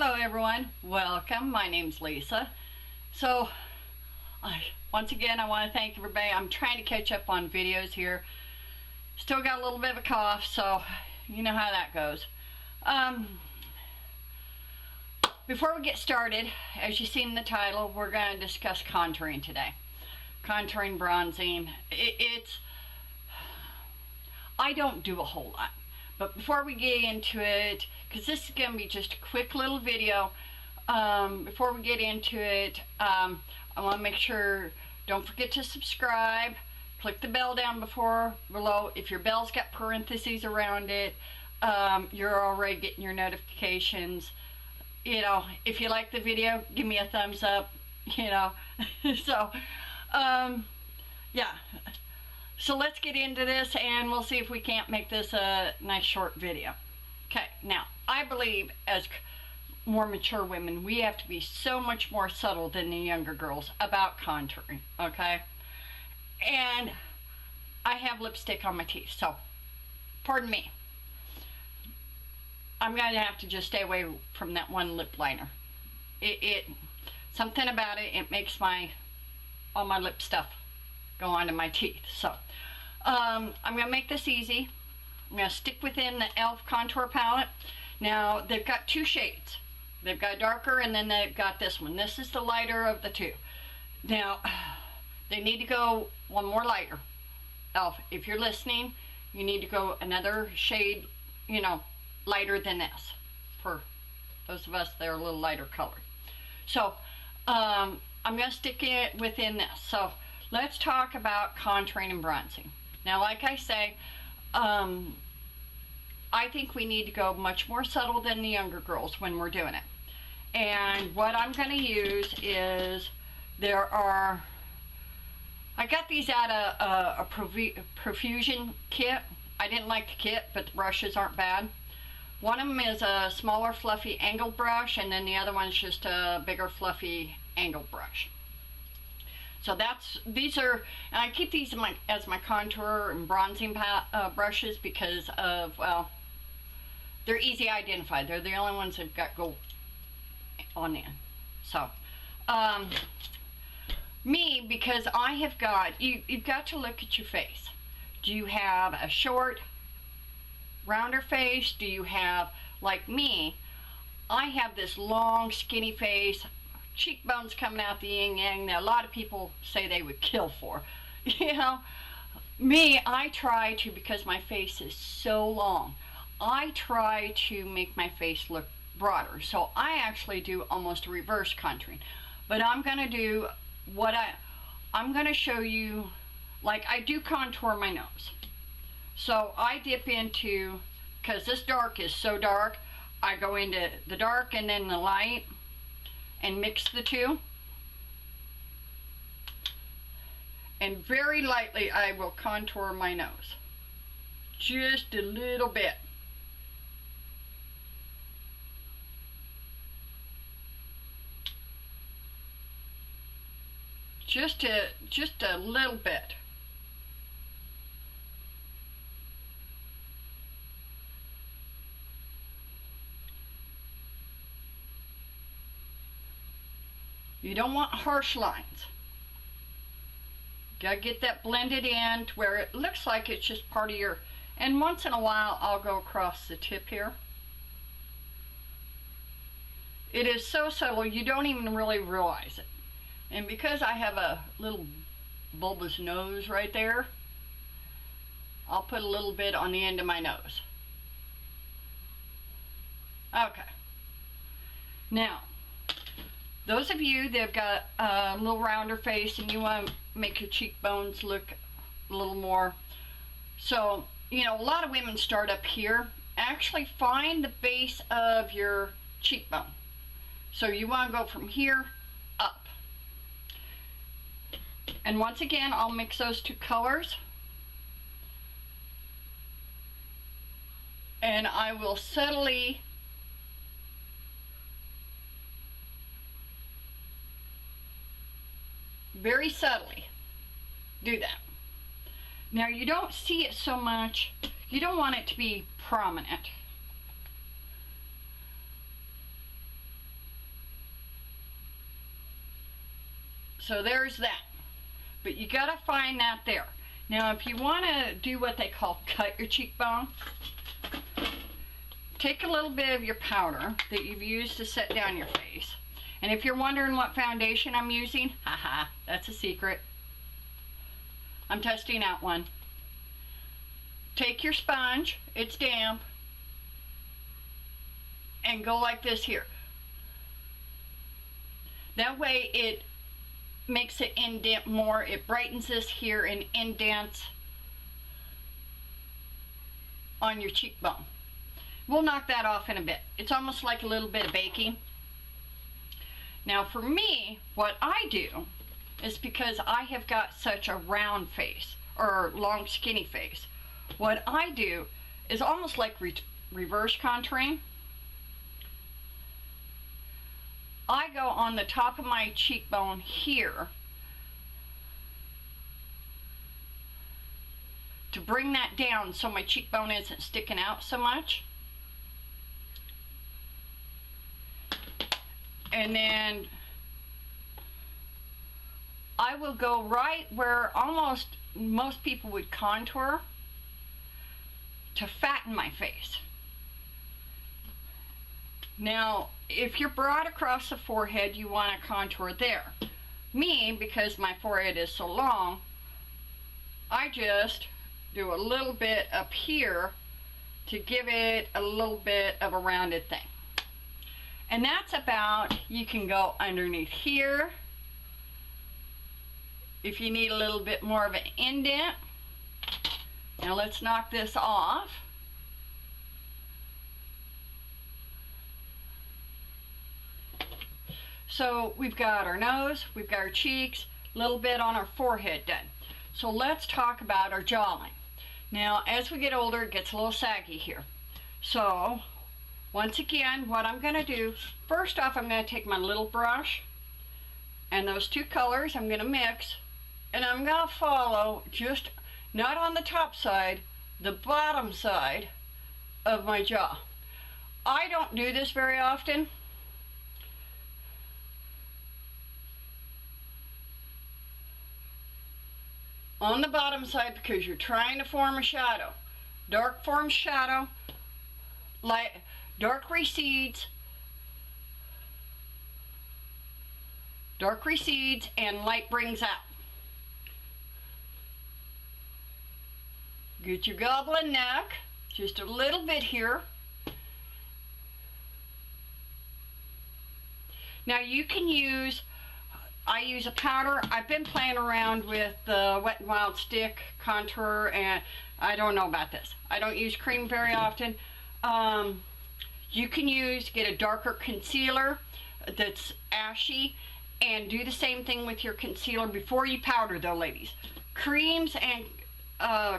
Hello everyone, welcome. My name's Lisa. So once again I want to thank everybody. I'm trying to catch up on videos here. Still got a little bit of a cough, so you know how that goes. Before we get started, as you see in the title, we're going to discuss contouring today. Contouring, bronzing. I don't do a whole lot. But before we get into it, because this is going to be just a quick little video, before we get into it, I want to make sure, don't forget to subscribe, click the bell down below. If your bell's got parentheses around it, you're already getting your notifications. You know, if you like the video, give me a thumbs up, you know. So, yeah. So let's get into this and we'll see if we can't make this a nice short video. Okay, now I believe as more mature women, we have to be so much more subtle than the younger girls about contouring, okay? And I have lipstick on my teeth, so pardon me. I'm going to have to just stay away from that one lip liner. Something about it, it makes all my lip stuff go onto my teeth. So I'm going to make this easy. I'm going to stick within the e.l.f. contour palette. Now they've got two shades. They've got darker and then they've got this one. This is the lighter of the two. Now they need to go one more lighter. e.l.f., if you're listening, you need to go another shade, you know, lighter than this, for those of us that are a little lighter colored. So I'm going to stick it within this. So let's talk about contouring and bronzing. Now, like I say, I think we need to go much more subtle than the younger girls when we're doing it. And what I'm going to use is, I got these at a Profusion kit. I didn't like the kit, but the brushes aren't bad. One of them is a smaller fluffy angled brush, and then the other one's just a bigger fluffy angled brush. So these are, and I keep these as my contour and bronzing brushes because of, well, they're easy to identify. They're the only ones that've got gold on them. So, me, because I have got, you've got to look at your face. Do you have a short, rounder face? Do you have, like me, I have this long, skinny face, cheekbones coming out the yin yang that a lot of people say they would kill for. You know, me, I try to, because my face is so long, I try to make my face look broader. So I actually do almost a reverse contouring. But I'm going to do I'm going to show you, like I do contour my nose. So I dip into, because this dark is so dark, I go into the dark and then the light and mix the two. And very lightly I will contour my nose. Just a little bit. Just a little bit. You don't want harsh lines. You gotta get that blended in to where it looks like it's just part of your, and once in a while I'll go across the tip here. It is so subtle you don't even really realize it. And because I have a little bulbous nose right there, I'll put a little bit on the end of my nose. Okay. Now, those of you that have got a little rounder face and you want to make your cheekbones look a little more, so, you know, a lot of women start up here. Actually find the base of your cheekbone. So you want to go from here up. And once again, I'll mix those two colors. And I will subtly very subtly do that. Now you don't see it so much, you don't want it to be prominent. So there's that. But you gotta find that there. Now if you wanna do what they call cut your cheekbone, take a little bit of your powder that you've used to set down your face. And if you're wondering what foundation I'm using, haha, that's a secret. I'm testing out one. Take your sponge, it's damp, and go like this here. That way it makes it indent more. It brightens this here and indents on your cheekbone. We'll knock that off in a bit. It's almost like a little bit of baking. Now for me, what I do is, because I have got such a round face, or long skinny face, what I do is almost like reverse contouring. I go on the top of my cheekbone here to bring that down so my cheekbone isn't sticking out so much. And then I will go right where almost most people would contour to fatten my face. Now, if you're broad across the forehead, you want to contour there. Me, because my forehead is so long, I just do a little bit up here to give it a little bit of a rounded thing. And that's about, you can go underneath here if you need a little bit more of an indent. Now let's knock this off. So we've got our nose, we've got our cheeks, a little bit on our forehead done. So let's talk about our jawline. Now as we get older, it gets a little saggy here. So once again, what I'm going to do, first off, I'm going to take my little brush, and those two colors I'm going to mix, and I'm going to follow just, not on the top side, the bottom side of my jaw. I don't do this very often. On the bottom side, because you're trying to form a shadow. Dark forms shadow, light, dark recedes, and light brings out. Get your goblin neck, just a little bit here. Now you can use, I use a powder. I've been playing around with the Wet n Wild stick contour, and I don't know about this. I don't use cream very often. You can get a darker concealer that's ashy, and do the same thing with your concealer before you powder though, ladies. Creams and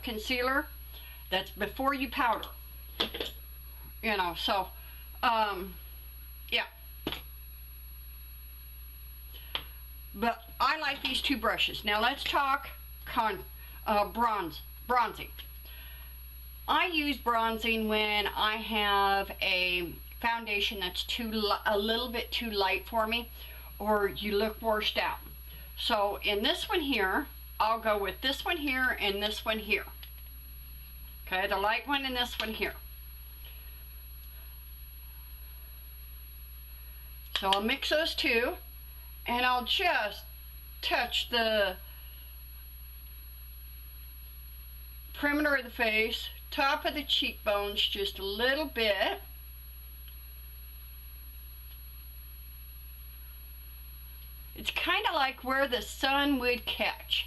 concealer, that's before you powder. You know, so, yeah. But I like these two brushes. Now let's talk bronzing. I use bronzing when I have a foundation that's a little bit too light for me, or you look washed out. So in this one here, I'll go with this one here and this one here. Okay, the light one and this one here. So I'll mix those two, and I'll just touch the perimeter of the face, top of the cheekbones just a little bit. It's kind of like where the sun would catch.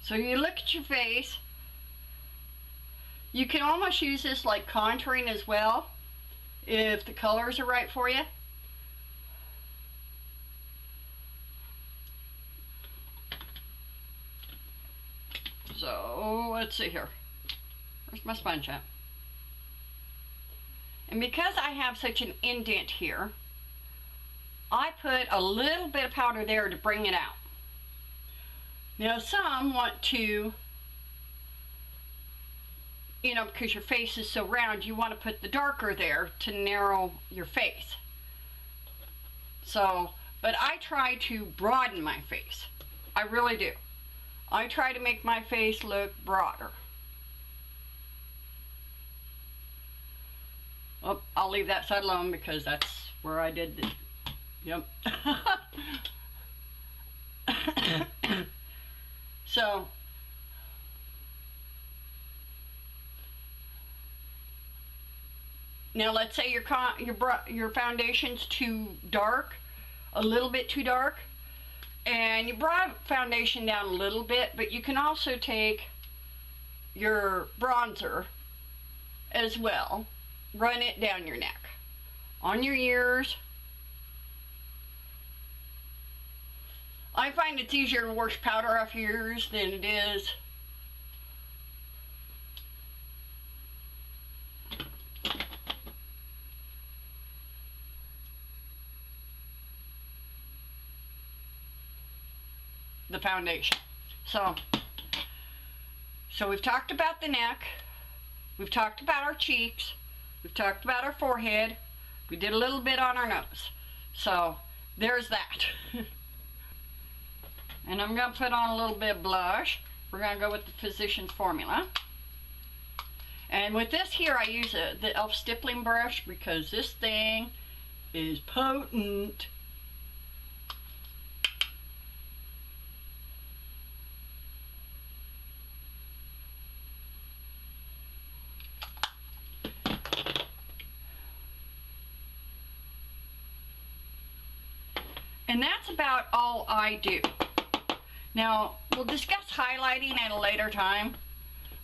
So you look at your face. You can almost use this like contouring as well, if the colors are right for you. So let's see here. Where's my sponge at? And because I have such an indent here, I put a little bit of powder there to bring it out. Now some want to, you know, because your face is so round, you want to put the darker there to narrow your face. So but I try to broaden my face. I really do. I try to make my face look broader. Oh, I'll leave that side alone because that's where I did the, yep. So, now let's say your foundation's too dark, a little bit too dark, and you brought foundation down a little bit, but you can also take your bronzer as well, run it down your neck, on your ears. I find it's easier to wash powder off your ears than it is the foundation. So we've talked about the neck, we've talked about our cheeks, we've talked about our forehead, we did a little bit on our nose. So there's that. And I'm going to put on a little bit of blush. We're going to go with the Physician's Formula. And with this here, I use the e.l.f. stippling brush because this thing is potent. And that's about all I do. Now, we'll discuss highlighting at a later time,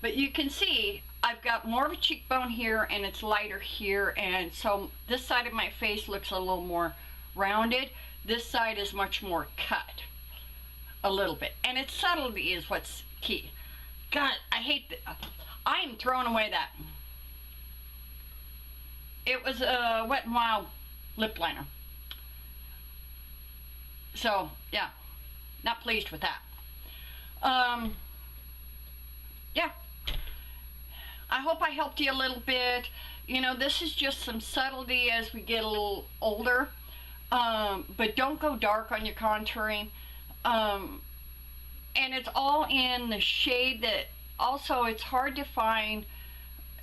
but you can see I've got more of a cheekbone here and it's lighter here, and so this side of my face looks a little more rounded. This side is much more cut, a little bit, and its subtlety is what's key. God, I hate I'm throwing away that. It was a Wet n Wild lip liner. So, yeah, not pleased with that. Yeah, I hope I helped you a little bit. You know, this is just some subtlety as we get a little older, but don't go dark on your contouring. And it's all in the shade that, also it's hard to find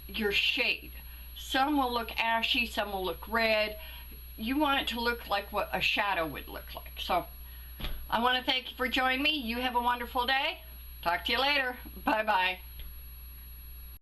your shade. Some will look ashy, some will look red. You want it to look like what a shadow would look like. So I want to thank you for joining me. You have a wonderful day. Talk to you later. Bye-bye.